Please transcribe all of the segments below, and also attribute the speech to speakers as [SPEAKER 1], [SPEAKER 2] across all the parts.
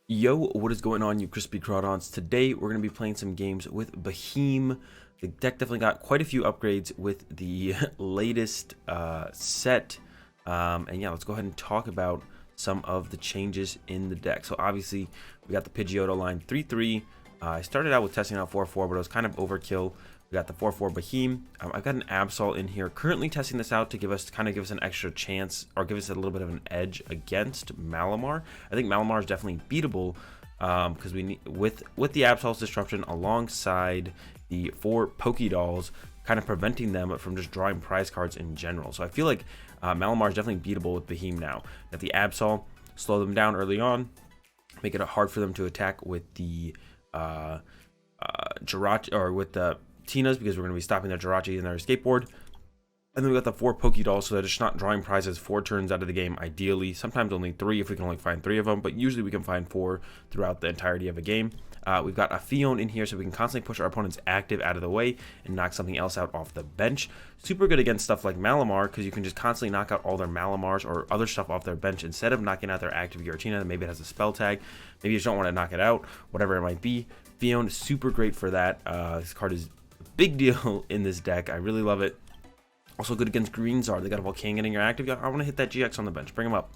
[SPEAKER 1] Yo, what is going on, you crispy crawdons? Today, we're going to be playing some games with Beheeyem. The deck definitely got quite a few upgrades with the latest set. And yeah, let's go ahead and talk about some of the changes in the deck. So obviously, we got the Pidgeotto line 3-3. I started out with testing out 4-4, but it was kind of overkill. We got the 4-4 Beheeyem. I've got an Absol in here, currently testing this out to give us an extra chance, or give us a little bit of an edge against Malamar. I think Malamar is definitely beatable because we need with the Absol's disruption alongside the 4 Pokédolls, kind of preventing them from just drawing prize cards in general. So I feel like Malamar is definitely beatable with Beheeyem now. Got the Absol, slow them down early on, make it hard for them to attack with the Jirachi, or with the Tinas, because we're going to be stopping their Jirachi and their skateboard. And then we got the 4 Pokédolls, so they're just not drawing prizes 4 turns out of the game, ideally. Sometimes only 3 if we can only find 3 of them, but usually we can find 4 throughout the entirety of a game. We've got a Phione in here, so we can constantly push our opponent's active out of the way and knock something else out off the bench. Super good against stuff like Malamar, because you can just constantly knock out all their Malamars or other stuff off their bench instead of knocking out their active Giratina that maybe it has a spell tag. Maybe you just don't want to knock it out, whatever it might be. Phione is super great for that. This card is a big deal in this deck. I really love it. Also good against Greenzard. They got a Volcanion in your active. I want to hit that GX on the bench. Bring him up.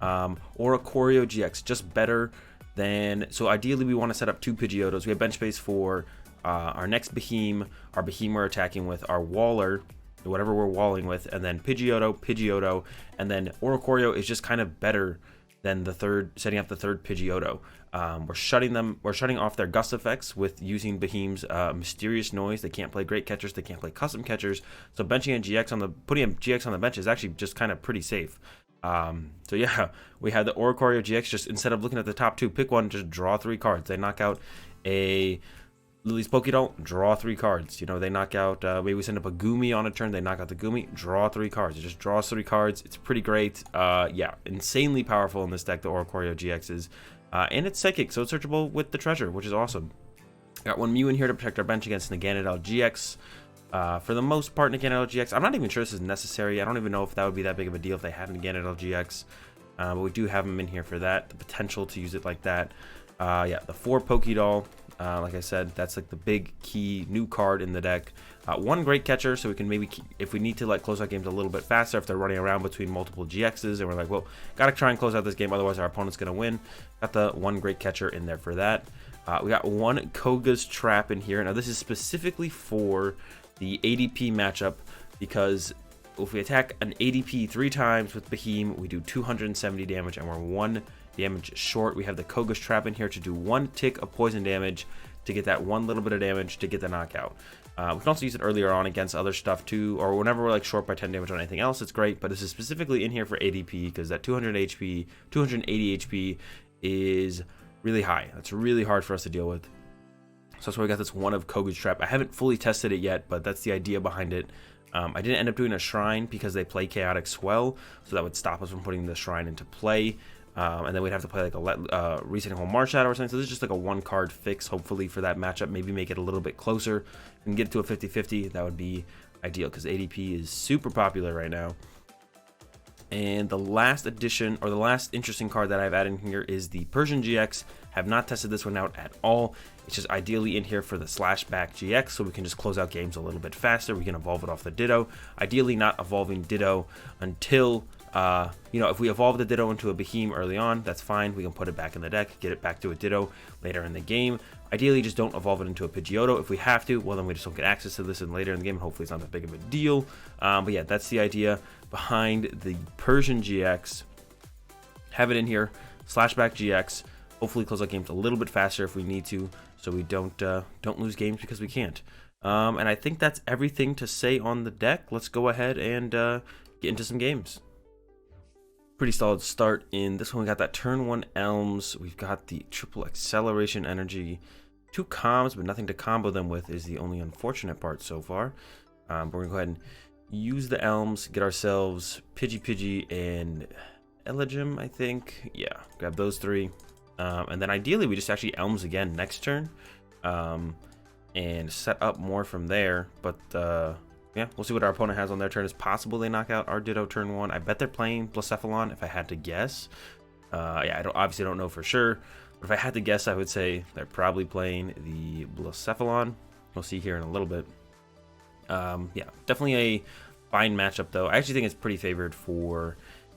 [SPEAKER 1] Oricorio-GX, just better than... So ideally we want to set up 2 Pidgeottos. We have bench space for our next Beheeyem. Our Beheeyem we're attacking with our Waller, whatever we're walling with, and then Pidgeotto, and then Oricorio is just kind of better than the third, setting up the third Pidgeotto. We're shutting off their gust effects with using Beheeyem's mysterious noise. They can't play great catchers, they can't play custom catchers. So benching a GX on the putting a GX on the bench is actually just kind of pretty safe. So yeah, we had the Oricorio-GX. Just instead of looking at the top 2, pick one, just draw 3 cards. They knock out a Lillie's Pokédoll, draw 3 cards. You know, they knock out, maybe we send up a Goomy on a turn, they knock out the Goomy, draw 3 cards. It just draws 3 cards. It's pretty great. Yeah, insanely powerful in this deck, the Oricorio-GX is. And it's psychic, so it's searchable with the treasure, which is awesome. Got one Mew in here to protect our bench against Ditto LGX. For the most part, Ditto LGX, I'm not even sure this is necessary. I don't even know if that would be that big of a deal if they had Ditto LGX. But we do have them in here for that, the potential to use it like that. Yeah, the 4 Pokédoll, like I said, that's like the big key new card in the deck. One great catcher, so we can maybe, if we need to like close out games a little bit faster, if they're running around between multiple GXs, and we're like, well, gotta try and close out this game, otherwise our opponent's gonna win. Got the one great catcher in there for that. We got one Koga's Trap in here. Now this is specifically for the ADP matchup, because if we attack an ADP 3 times with Beheeyem, we do 270 damage, and we're 1 damage short. We have the Koga's Trap in here to do 1 tick of poison damage to get that 1 little bit of damage to get the knockout. We can also use it earlier on against other stuff too, or whenever we're like short by 10 damage on anything else, it's great. But this is specifically in here for ADP because that 280 HP is really high. That's really hard for us to deal with. So that's why we got this one of Koga's Trap. I haven't fully tested it yet, but that's the idea behind it. I didn't end up doing a Shrine because they play Chaotic Swell, so that would stop us from putting the Shrine into play. And then we'd have to play like a Resetting Home Marsh Shadow or something. So this is just like a 1-card fix, hopefully, for that matchup. Maybe make it a little bit closer and get it to a 50-50. That would be ideal because ADP is super popular right now. And the last addition, or the last interesting card that I've added in here, is the Persian-GX. Have not tested this one out at all. It's just ideally in here for the Slashback GX, so we can just close out games a little bit faster. We can evolve it off the Ditto. Ideally not evolving Ditto until... you know, if we evolve the Ditto into a Beheeyem early on, that's fine. We can put it back in the deck, get it back to a Ditto later in the game. Ideally, just don't evolve it into a Pidgeotto. If we have to, well, then we just don't get access to this later in the game, and hopefully it's not that big of a deal. But yeah, that's the idea behind the Persian-GX. Have it in here, Slashback GX. Hopefully close out games a little bit faster if we need to, so we don't lose games because we can't. And I think that's everything to say on the deck. Let's go ahead and get into some games. Pretty solid start in this one. We got that turn 1 Elms. We've got the triple acceleration energy. 2 comms, but nothing to combo them with is the only unfortunate part so far. But we're gonna go ahead and use the Elms, get ourselves Pidgey and Elgyem, I think. Yeah, grab those 3. And then ideally we just actually Elms again next turn. And set up more from there. But yeah, we'll see what our opponent has on their turn. It's possible they knock out our Ditto turn 1. I bet they're playing Blacephalon if I had to guess. Yeah, I obviously don't know for sure. But if I had to guess, I would say they're probably playing the Blacephalon. We'll see here in a little bit. Yeah, definitely a fine matchup, though. I actually think it's pretty favored for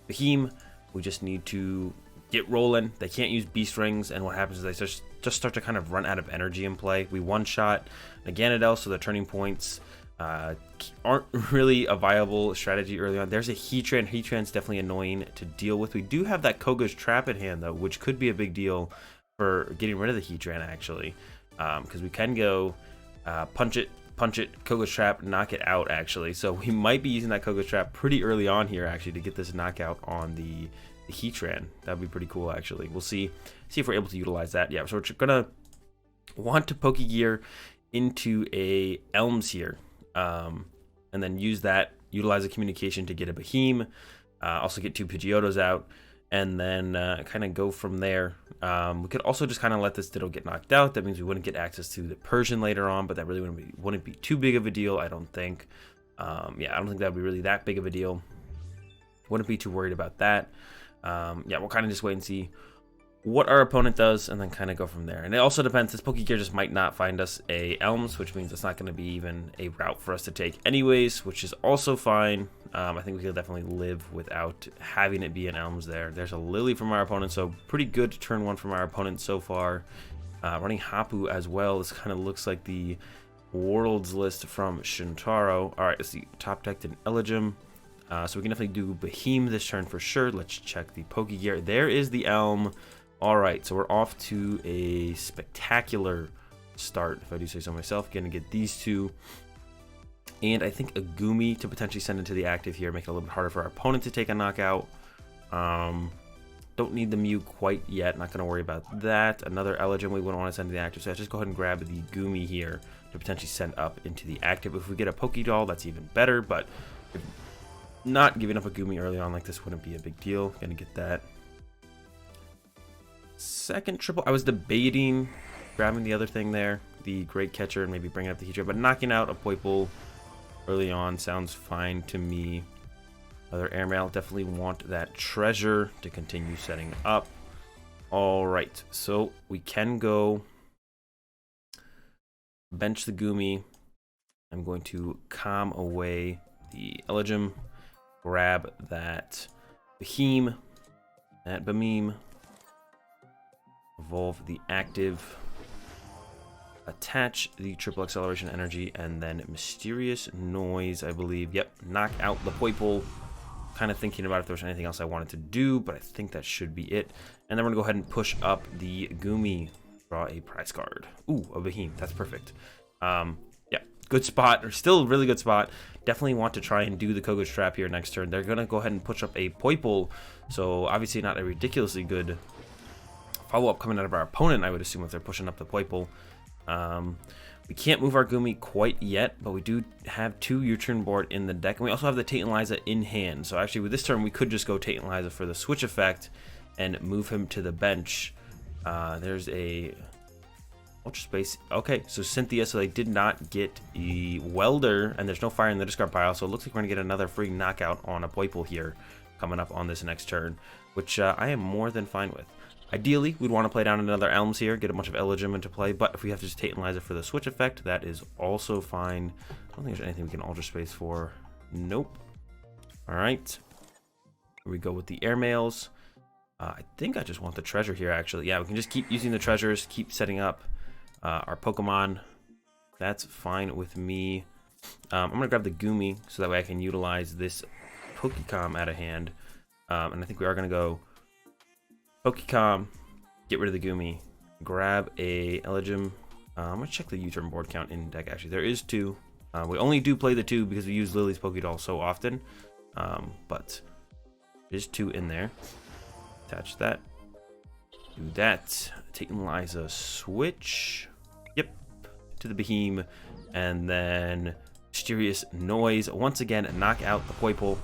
[SPEAKER 1] Beheeyem. We just need to get rolling. They can't use Beast Rings, and what happens is they just start to kind of run out of energy in play. We one-shot a Ganondel, so the turning points aren't really a viable strategy early on. There's a Heatran. Heatran's definitely annoying to deal with. We do have that Koga's Trap at hand, though, which could be a big deal for getting rid of the Heatran, actually, because we can go punch it, Koga's Trap, knock it out, actually. So we might be using that Koga's Trap pretty early on here, actually, to get this knockout on the Heatran. That'd be pretty cool, actually. We'll see if we're able to utilize that. Yeah, so we're gonna want to Pokégear into a Elms here, and then use that, utilize the communication to get a Beheeyem, also get 2 Pidgeottos out, and then kind of go from there. We could also just kind of let this Ditto get knocked out. That means we wouldn't get access to the Persian later on, but that really wouldn't be too big of a deal, I don't think. Yeah, I don't think that would be really that big of a deal. Wouldn't be too worried about that. Yeah, we'll kind of just wait and see what our opponent does, and then kind of go from there. And it also depends. This Pokégear just might not find us a Elms, which means it's not going to be even a route for us to take anyways, which is also fine. I think we could definitely live without having it be an Elms there. There's a Lillie from our opponent, so pretty good turn 1 from our opponent so far. Running Hapu as well. This kind of looks like the Worlds list from Shintaro. All right, it's the top decked in Elgyem. So we can definitely do Beheeyem this turn for sure. Let's check the Pokégear. There is the Elm. All right, so we're off to a spectacular start, if I do say so myself. Gonna get these 2. And I think a Goomy to potentially send into the active here, make it a little bit harder for our opponent to take a knockout. Don't need the Mew quite yet, not gonna worry about that. Another Elgyem we wouldn't want to send to the active, so let's just go ahead and grab the Goomy here to potentially send up into the active. If we get a Pokédoll, that's even better, but if not giving up a Goomy early on like this wouldn't be a big deal. Gonna get that. Second triple, I was debating grabbing the other thing there, the Great Catcher, and maybe bringing up the Heatran, but knocking out a Poipole early on sounds fine to me. Other Airmail, definitely want that treasure to continue setting up. All right, so we can go bench the Goomy. I'm going to calm away the Elgyem, grab that Beheeyem, that Beheeyem, evolve the active, attach the triple acceleration energy, and then Mysterious Noise, I believe. Yep, knock out the Poipole. Kind of thinking about if there was anything else I wanted to do, but I think that should be it. And then we're gonna go ahead and push up the Goomy, draw a prize card. Ooh, a Beheeyem, that's perfect. Yeah, good spot, or still a really good spot. Definitely want to try and do the Koga's Trap here next turn. They're gonna go ahead and push up a Poipole, so obviously not a ridiculously good follow-up coming out of our opponent, I would assume, if they're pushing up the Poipole. We can't move our Goomy quite yet, but we do have 2 U-Turn Board in the deck, and we also have the Tate Liza in hand. So actually, with this turn, we could just go Tate Liza for the switch effect and move him to the bench. There's a Ultra Space. Okay, so Cynthia, so they did not get a Welder, and there's no fire in the discard pile, so it looks like we're going to get another free knockout on a Poipole here coming up on this next turn, which I am more than fine with. Ideally, we'd want to play down another Elms here, get a bunch of Elgyem into play, but if we have to just Tate Liza for the switch effect, that is also fine. I don't think there's anything we can Ultra Space for. Nope. All right. Here we go with the Airmails. I think I just want the treasure here, actually. Yeah, we can just keep using the treasures, keep setting up our Pokemon. That's fine with me. I'm going to grab the Goomy so that way I can utilize this Pokecom out of hand. And I think we are going to go Pokecom, get rid of the Goomy, grab a Elgyem. I'm going to check the U-Turn Board count in deck, actually. There is 2. We only do play the 2 because we use Lillie's Pokédoll so often. But there's 2 in there. Attach that. Do that. Tate Liza switch. Yep. To the Beheeyem. And then Mysterious Noise. Once again, knock out the Poipole.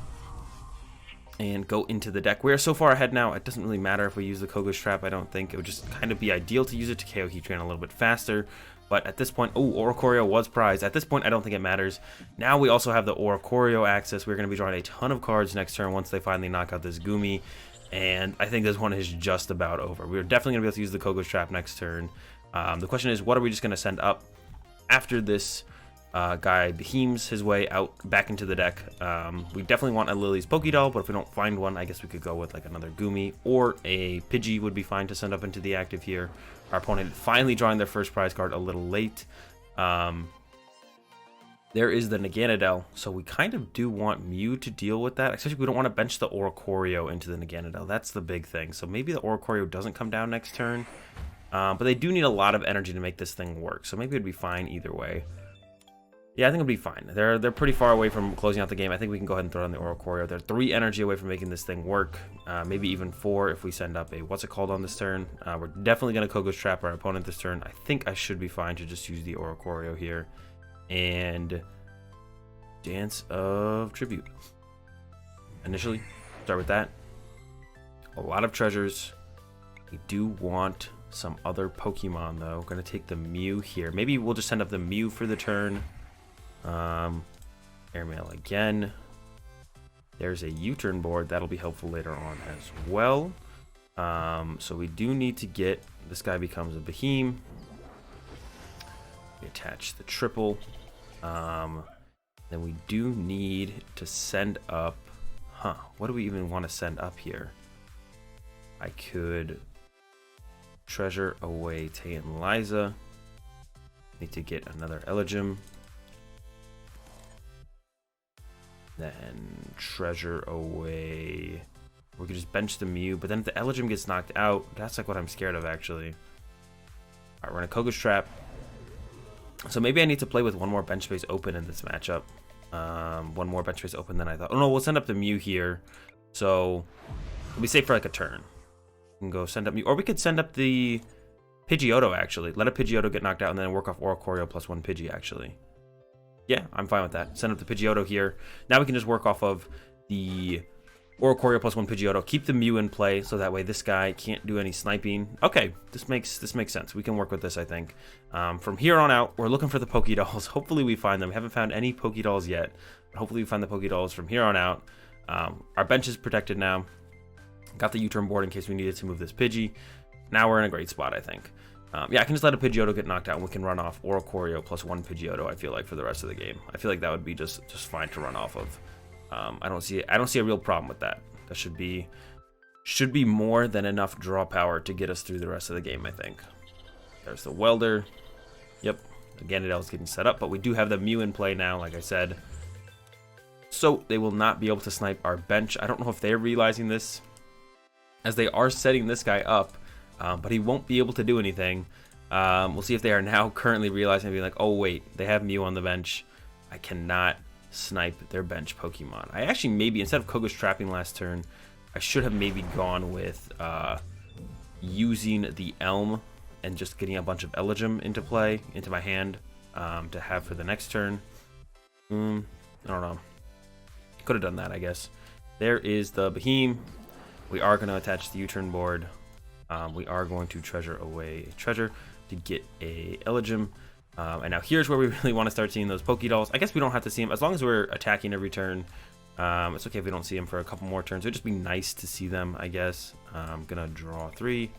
[SPEAKER 1] And go into the deck. We are so far ahead now, it doesn't really matter if we use the Koga's Trap, I don't think. It would just kind of be ideal to use it to KO Heatran a little bit faster. But at this point, oh, Oricorio was prized. At this point, I don't think it matters. Now we also have the Oricorio access. We're going to be drawing a ton of cards next turn once they finally knock out this Goomy. and I think this one is just about over. We're definitely going to be able to use the Koga's Trap next turn. The question is, what are we just going to send up after this guy Beheems his way out back into the deck? We definitely want a Lillie's Pokédoll, but if we don't find one, I guess we could go with like another Goomy, or a Pidgey would be fine to send up into the active here. Our opponent finally drawing their first prize card a little late. There is the Naganadel, so we kind of do want Mew to deal with that, especially if we don't want to bench the Oricorio into the Naganadel. That's the big thing. So maybe the Oricorio doesn't come down next turn, but they do need a lot of energy to make this thing work, so maybe it'd be fine either way. Yeah, I think it'll be fine. They're pretty far away from closing out the game. I think we can go ahead and throw on the Oricorio. They're 3 energy away from making this thing work, maybe even 4 if we send up a what's it called on this turn. We're definitely going to Koga's Trap our opponent this turn. I think I should be fine to just use the Oricorio here. And Dance of Tribute. Initially, start with that. A lot of treasures. We do want some other Pokemon though. We're going to take the Mew here. Maybe we'll just send up the Mew for the turn. Airmail again. There's a U-Turn Board. That'll be helpful later on as well. So we do need to get... This guy becomes a Beheeyem. We attach the triple. Then we do need to send up... what do we even want to send up here? I could treasure away Tate Liza. Need to get another Elgyem. Then treasure away... We could just bench the Mew, but then if the Elgyem gets knocked out, that's like what I'm scared of actually. Alright, we're in a Koga's Trap. So maybe I need to play with one more bench space open in this matchup. One more bench space open than I thought. Oh no, we'll send up the Mew here. So we'll be safe for like a turn. We can go send up Mew. Or we could send up the Pidgeotto actually. Let a Pidgeotto get knocked out and then work off Oricorio plus 1 Pidgey actually. Yeah, I'm fine with that. Send up the Pidgeotto here. Now we can just work off of the Oricorio plus 1 Pidgeotto. Keep the Mew in play so that way this guy can't do any sniping. Okay, this makes sense. We can work with this, I think. From here on out, we're looking for the Pokédolls. Hopefully we find them. We haven't found any Pokédolls yet, but hopefully we find the Pokédolls from here on out. Our bench is protected now. Got the U-Turn Board in case we needed to move this Pidgey. Now we're in a great spot, I think. Yeah, I can just let a Pidgeotto get knocked out and we can run off Oricorio plus 1 Pidgeotto, I feel like, for the rest of the game. I feel like that would be just fine to run off of. I don't see a real problem with that. That should be more than enough draw power to get us through the rest of the game, I think. There's the Welder. Yep, again, it is getting set up, but we do have the Mew in play now, like I said. So they will not be able to snipe our bench. I don't know if they're realizing this, as they are setting this guy up, but he won't be able to do anything. We'll see if they are now currently realizing, being like, oh wait, they have Mew on the bench. I cannot snipe their bench Pokemon. I actually maybe, instead of Koga's trapping last turn, I should have maybe gone with using the Elm and just getting a bunch of Elgyem into my hand to have for the next turn. I don't know. Could have done that, I guess. There is the Beheeyem. We are going to attach the U-Turn Board. We are going to treasure away a treasure to get a Elgyem. And now here's where we really want to start seeing those Pokédolls. I guess we don't have to see them as long as we're attacking every turn. It's okay if we don't see them for a couple more turns. It'd just be nice to see them, I guess. I'm gonna draw 3.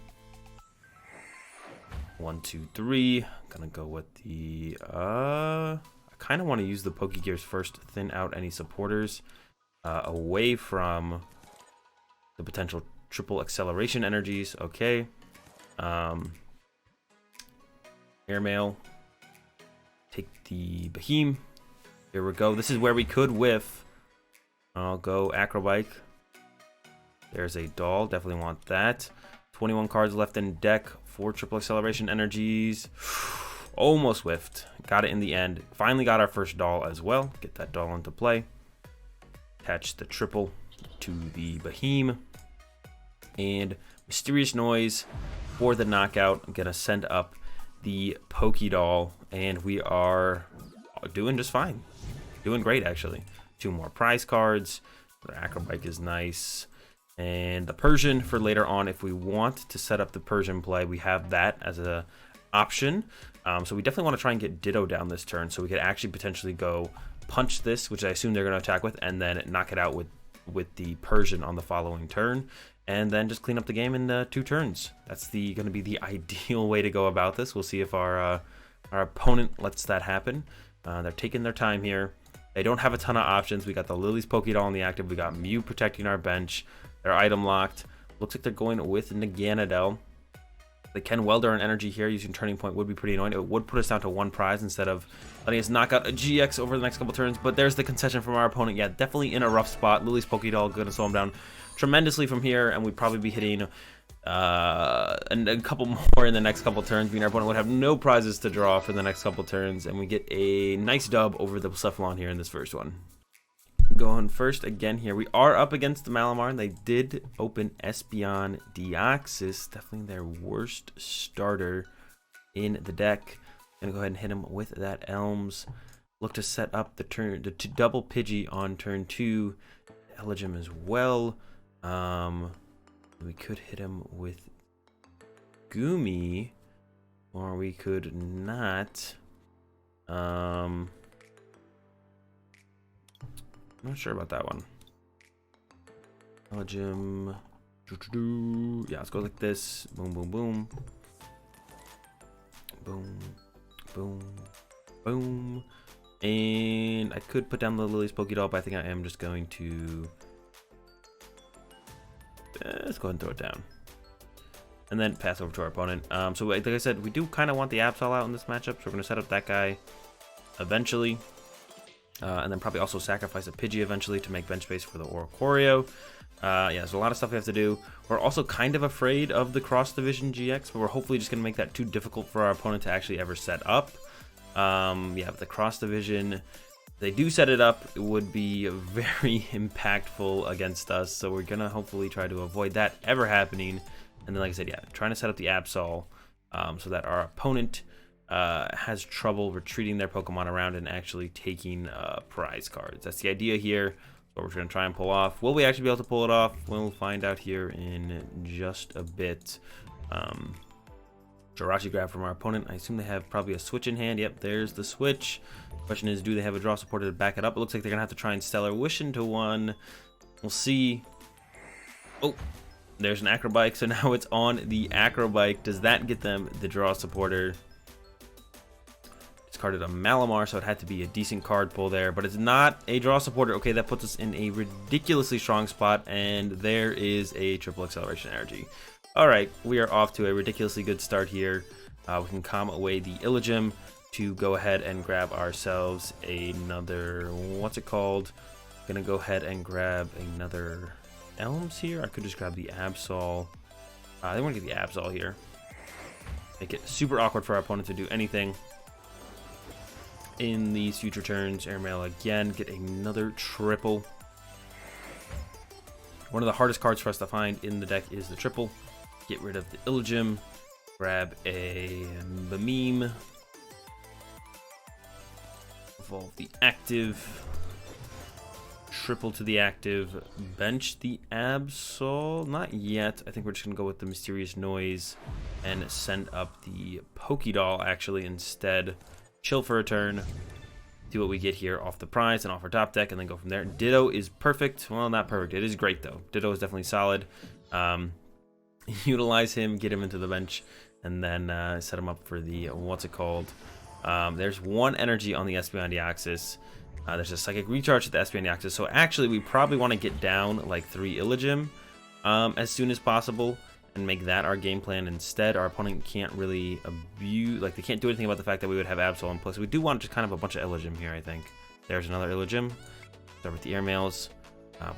[SPEAKER 1] 1, 2, 3. Gonna go with the I kind of want to use the Pokégears first to thin out any supporters away from the potential triple acceleration energies. Okay. Airmail. Take the Beheeyem. Here we go. This is where we could whiff. I'll go Acro Bike. There's a doll. Definitely want that. 21 cards left in deck. 4 triple acceleration energies. Almost whiffed. Got it in the end. Finally got our first doll as well. Get that doll into play. Attach the triple to the Beheeyem. And Mysterious Noise for the knockout. I'm going to send up the Pokédoll, and we are doing just fine. Doing great, actually. 2 more prize cards. The Acro Bike is nice. And the Persian for later on. If we want to set up the Persian play, we have that as an option. So we definitely want to try and get Ditto down this turn, so we could actually potentially go punch this, which I assume they're going to attack with, and then knock it out with the Persian on the following turn. and then just clean up the game in 2 turns. That's going to be the ideal way to go about this. We'll see if our opponent lets that happen. They're taking their time here. They don't have a ton of options. We got the Lillie's Pokédoll in the active. We got Mew protecting our bench. They're item locked. Looks like they're going with Naganadel. They can weld our energy here using Turning Point. Would be pretty annoying. It would put us down to 1 prize instead of letting us knock out a GX over the next couple turns. But there's the concession from our opponent. Yeah, definitely in a rough spot. Lillie's Pokédoll going to slow him down tremendously from here, and we'd probably be hitting a couple more in the next couple turns. Meaning our opponent would have no prizes to draw for the next couple turns, and we get a nice dub over the Cephalon here in this first one. Going first again here, we are up against the Malamar, and they did open Phione, definitely their worst starter in the deck. Gonna go ahead and hit him with that Elms. Look to set up the double Pidgey on turn 2. Elgyem as well. We could hit him with Goomy, or we could not. I'm not sure about that one. Elgyem. Yeah, let's go like this. Boom, boom, boom. Boom, boom, boom. And I could put down the Lillie's Pokédoll, but I think I am just going to... let's go ahead and throw it down. And then pass over to our opponent. So like I said, we do kind of want the Absol out in this matchup, so we're going to set up that guy eventually. And then probably also sacrifice a Pidgey eventually to make bench space for the Oricorio. Yeah, there's a lot of stuff we have to do. We're also kind of afraid of the Cross Division GX, but we're hopefully just going to make that too difficult for our opponent to actually ever set up. Yeah, but the Cross Division, they do set it up, it would be very impactful against us, so we're going to hopefully try to avoid that ever happening. And then, like I said, yeah, trying to set up the Absol so that our opponent has trouble retreating their Pokemon around and actually taking prize cards. That's the idea here. What we're going to try and pull off. Will we actually be able to pull it off? We'll find out here in just a bit. Jirachi grab from our opponent. I assume they have probably a switch in hand. Yep, there's the switch. Question is, do they have a draw supporter to back it up? It looks like they're going to have to try and Stellar Wish into one. We'll see. Oh, there's an Acro Bike. So now it's on the Acro Bike. Does that get them the draw supporter? Discarded a Malamar, so it had to be a decent card pull there, but it's not a draw supporter. Okay, that puts us in a ridiculously strong spot, and there is a triple acceleration energy. All right, we are off to a ridiculously good start here. We can calm away the Elgyem to go ahead and grab ourselves another, what's it called? Gonna go ahead and grab another Elms here. I could just grab the Absol. I want to get the Absol here. Make it super awkward for our opponent to do anything. In these future turns, Airmail again, get another triple. One of the hardest cards for us to find in the deck is the triple. Get rid of the Elgyem, grab a Memein, evolve the active, triple to the active, bench the Absol, not yet. I think we're just gonna go with the Mysterious Noise and send up the Pokédoll actually instead. Chill for a turn, see what we get here off the prize and off our top deck, and then go from there. Ditto is perfect. Well, not perfect. It is great, though. Ditto is definitely solid. Utilize him, get him into the bench, and then set him up for the, what's it called? There's 1 energy on the Espeon-Deoxys. There's a Psychic Recharge at the Espeon-Deoxys. So actually, we probably want to get down like 3 Elgyem as soon as possible. And make that our game plan instead. Our opponent can't really abuse, like they can't do anything about the fact that we would have Absol in place. We do want just kind of a bunch of Elgyem here, I think. There's another Elgyem. Start with the Airmails.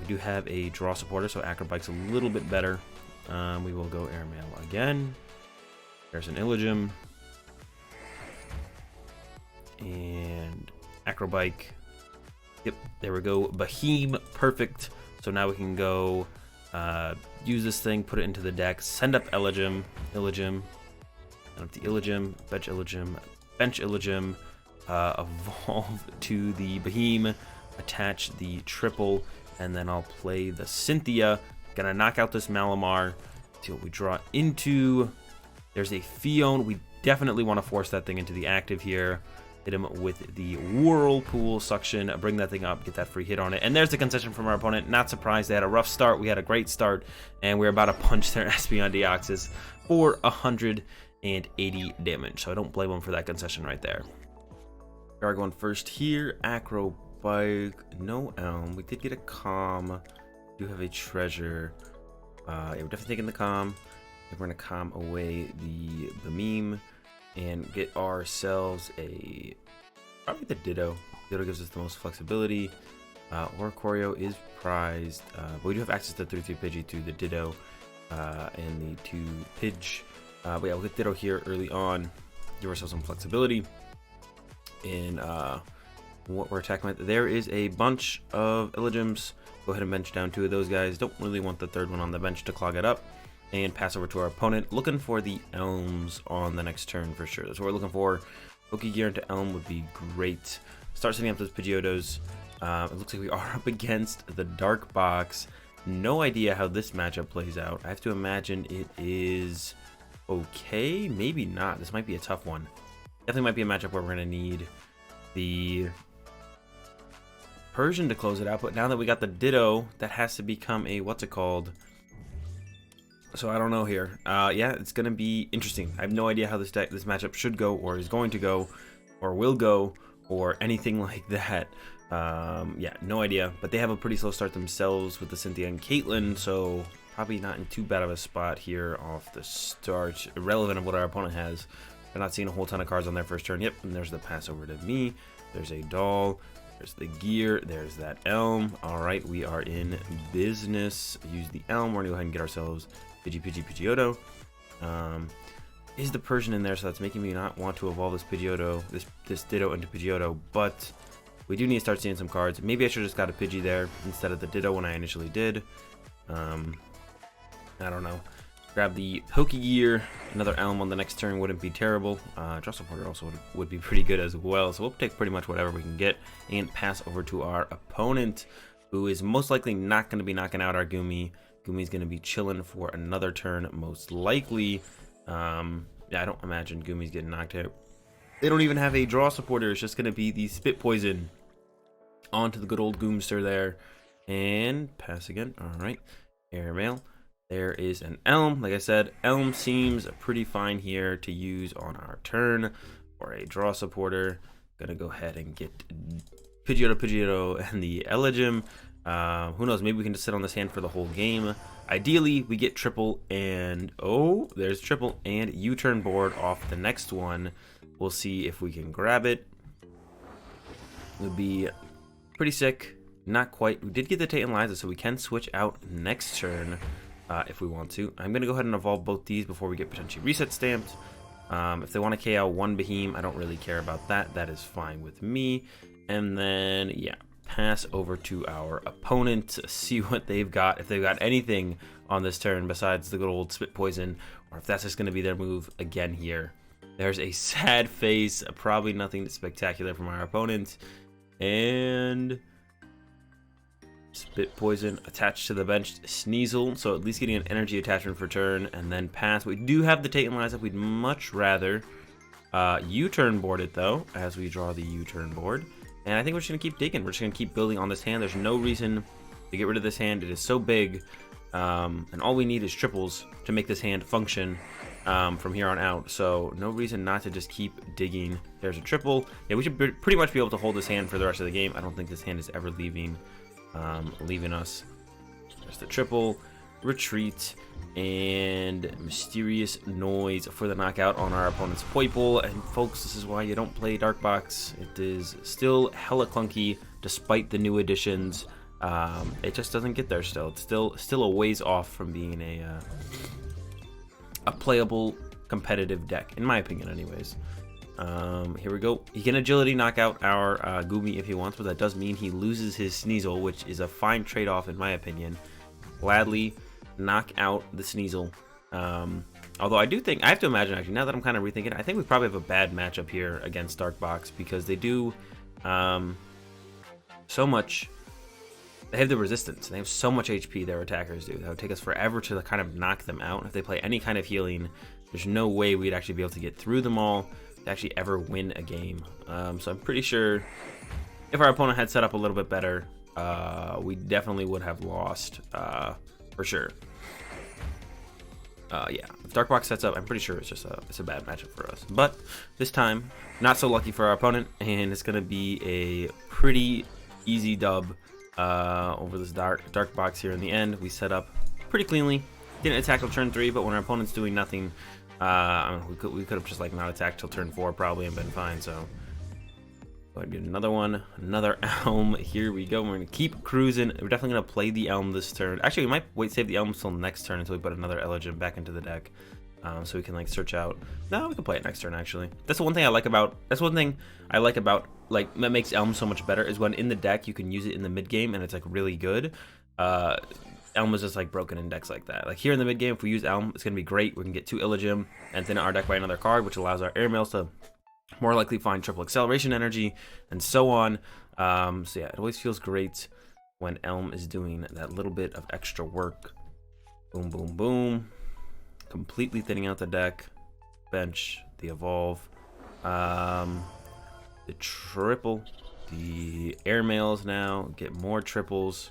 [SPEAKER 1] We do have a draw supporter, so Acro Bike's a little bit better. We will go Airmail again. There's an Elgyem. And Acro Bike. Yep, there we go. Beheeyem, perfect. So now we can go use this thing, put it into the deck, send up Elgyem, send up the Elgyem, bench Elgyem, evolve to the Beheeyem, attach the triple, and then I'll play the Cynthia. Gonna knock out this Malamar, see what we draw into. There's a Phione. We definitely want to force that thing into the active here. hit him with the Whirlpool Suction, bring that thing up, get that free hit on it. And there's the concession from our opponent. Not surprised, they had a rough start. We had a great start, and we're about to punch their Espeon Deoxys for 180 damage. So I don't blame them for that concession right there. We are going first here. Acro Bike, no Elm. We did get a Calm. Do have a Treasure. Yeah, we're definitely taking the Calm. We're going to Calm away the Beheeyem and get ourselves probably the Ditto. Ditto gives us the most flexibility. Oricorio is prized, but we do have access to 3-3 Pidgey to the Ditto and the 2 Pidge. But yeah, we'll get Ditto here early on, give ourselves some flexibility in what we're attacking with. There is a bunch of Elgyems. Go ahead and bench down 2 of those guys. Don't really want the 3rd one on the bench to clog it up. And pass over to our opponent, looking for the Elms on the next turn for sure. That's what we're looking for. Pokégear into Elm would be great. Start setting up those Pidgeottos. It looks like we are up against the Dark Box. No idea how this matchup plays out. I have to imagine it is okay. Maybe not. This might be a tough one. Definitely might be a matchup where we're going to need the Persian to close it out. But now that we got the Ditto, that has to become a, what's it called? So I don't know here. Yeah, it's gonna be interesting. I have no idea how this matchup should go, or is going to go, or will go, or anything like that. Yeah, no idea. But they have a pretty slow start themselves with the Cynthia and Caitlyn, so probably not in too bad of a spot here off the start. Irrelevant of what our opponent has. They're not seeing a whole ton of cards on their first turn. Yep, and there's the pass over to me. There's a Doll. There's the Gear. There's that Elm. All right, we are in business. Use the Elm. We're gonna go ahead and get ourselves Pidgeotto. Is the Persian in there, so that's making me not want to evolve this Pidgeotto, this Ditto into Pidgeotto, but we do need to start seeing some cards. Maybe I should have just got a Pidgey there instead of the Ditto when I initially did. I don't know. Grab the Pokégear. Another Elm on the next turn wouldn't be terrible. Draw Supporter also would be pretty good as well, so we'll take pretty much whatever we can get and pass over to our opponent, who is most likely not going to be knocking out our Goomy. Goomy's going to be chilling for another turn, most likely. Yeah, I don't imagine Goomy's getting knocked out. They don't even have a draw supporter. It's just going to be the Spit Poison onto the good old Goomster there. And pass again. All right. Airmail. There is an Elm. Like I said, Elm seems pretty fine here to use on our turn for a draw supporter. Going to go ahead and get Pidgeotto, and the Elgyem. Who knows, maybe we can just sit on this hand for the whole game. Ideally, we get triple and, oh, there's triple and U-Turn Board off the next one. We'll see if we can grab it. It would be pretty sick. Not quite. We did get the Tate Liza, so we can switch out next turn if we want to. I'm going to go ahead and evolve both these before we get potentially reset stamped. If they want to KO one Beheeyem, I don't really care about that. That is fine with me. And then, yeah. Pass over to our opponent, see what they've got, if they've got anything on this turn besides the good old Spit Poison, or if that's just going to be their move again here. There's a sad face, probably nothing spectacular from our opponent, and Spit Poison attached to the bench Sneasel, so at least getting an energy attachment for turn, and then pass. We do have the Tate Liza. We'd much rather U-Turn Board it though, as we draw the U-Turn Board. And I think we're just going to keep digging. We're just going to keep building on this hand. There's no reason to get rid of this hand. It is so big. And all we need is triples to make this hand function from here on out. So no reason not to just keep digging. There's a triple. Yeah, we should pretty much be able to hold this hand for the rest of the game. I don't think this hand is ever leaving us. There's the triple. Retreat. And Mysterious Noise for the knockout on our opponent's Poipole. And folks, this is why you don't play Dark Box. It is still hella clunky despite the new additions. It just doesn't get there still. It's still a ways off from being a playable competitive deck, in my opinion anyways. Here we go. He can agility knock out our Goomy if he wants, but that does mean he loses his Sneasel, which is a fine trade-off in my opinion. Gladly knock out the Sneasel. Although I do think, I have to imagine actually, now that I'm kind of rethinking it, I think we probably have a bad matchup here against Dark Box because they do so much. They have the resistance. They have so much HP, their attackers do. That would take us forever to kind of knock them out. If they play any kind of healing, there's no way we'd actually be able to get through them all. to actually ever win a game. So I'm pretty sure if our opponent had set up a little bit better, we definitely would have lost for sure. Yeah, if Dark Box sets up, I'm pretty sure it's a bad matchup for us. But this time, not so lucky for our opponent, and it's gonna be a pretty easy dub over this dark box here in the end. We set up pretty cleanly, didn't attack till turn 3, but when our opponent's doing nothing, we could have just like not attacked till turn 4 probably and been fine. So go ahead and get another one, another Elm. Here we go. We're gonna keep cruising. We're definitely gonna play the Elm this turn. Actually, we might save the Elm till next turn until we put another Elgyem back into the deck, so we can like search out. No, we can play it next turn actually. That's the one thing I like about. That's one thing I like about like that makes Elm so much better is when in the deck you can use it in the mid game and it's like really good. Elm is just like broken in decks like that. Like here in the mid game, if we use Elm, it's gonna be great. We can get 2 Elgyem and thin our deck by another card, which allows our airmails to more likely find triple acceleration energy and so on. So yeah, it always feels great when Elm is doing that little bit of extra work. Boom, boom, boom. Completely thinning out the deck. Bench, the evolve, the triple, the airmails now get more triples.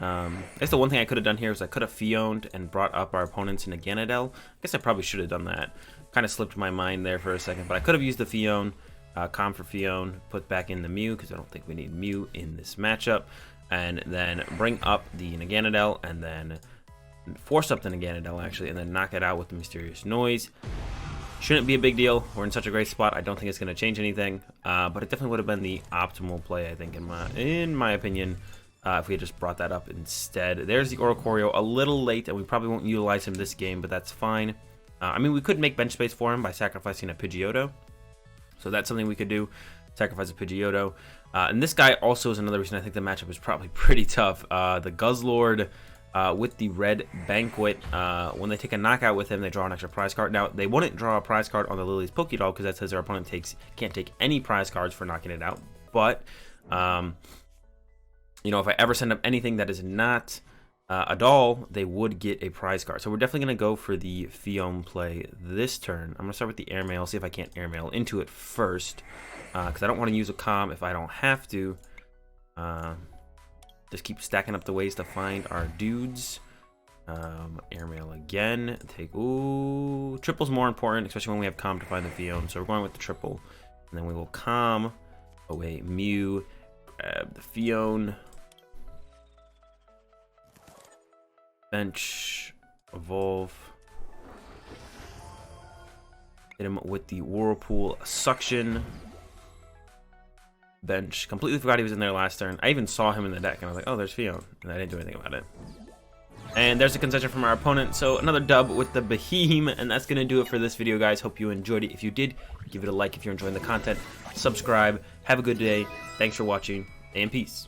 [SPEAKER 1] I guess the one thing I could have done here is I could have Phioned and brought up our opponents in a Ganadel. I guess I probably should have done that. Kind of slipped my mind there for a second, but I could have used the Phione, calm for Phione, put back in the Mew because I don't think we need Mew in this matchup, and then bring up the Naganadel and then force up the Naganadel actually, and then knock it out with the Mysterious Noise. Shouldn't be a big deal. We're in such a great spot. I don't think it's going to change anything, but it definitely would have been the optimal play, I think, in my opinion. If we had just brought that up instead. There's the Oricorio, a little late, and we probably won't utilize him this game, but that's fine. I mean, we could make bench space for him by sacrificing a Pidgeotto. So that's something we could do, sacrifice a Pidgeotto. And this guy also is another reason I think the matchup is probably pretty tough. The Guzzlord with the Red Banquet, when they take a knockout with him, they draw an extra prize card. Now, they wouldn't draw a prize card on the Lillie's Pokédoll because that says their opponent can't take any prize cards for knocking it out. But you know, if I ever send up anything that is not a doll, they would get a prize card. So we're definitely going to go for the Phione play this turn. I'm going to start with the airmail, see if I can't airmail into it first, because I don't want to use a calm if I don't have to. Just keep stacking up the ways to find our dudes. Airmail again. Take, ooh, triple's more important, especially when we have calm to find the Phione. So we're going with the triple, and then we will calm away Mew, grab the Phione. Bench, evolve, hit him with the Whirlpool Suction. Bench, completely forgot he was in there last turn. I even saw him in the deck and I was like, oh, there's Phione, and I didn't do anything about it. And there's a concession from our opponent, so another dub with the Beheeyem, and that's gonna do it for this video, guys. Hope you enjoyed it. If you did, give it a like if you're enjoying the content, subscribe, have a good day, thanks for watching, and peace.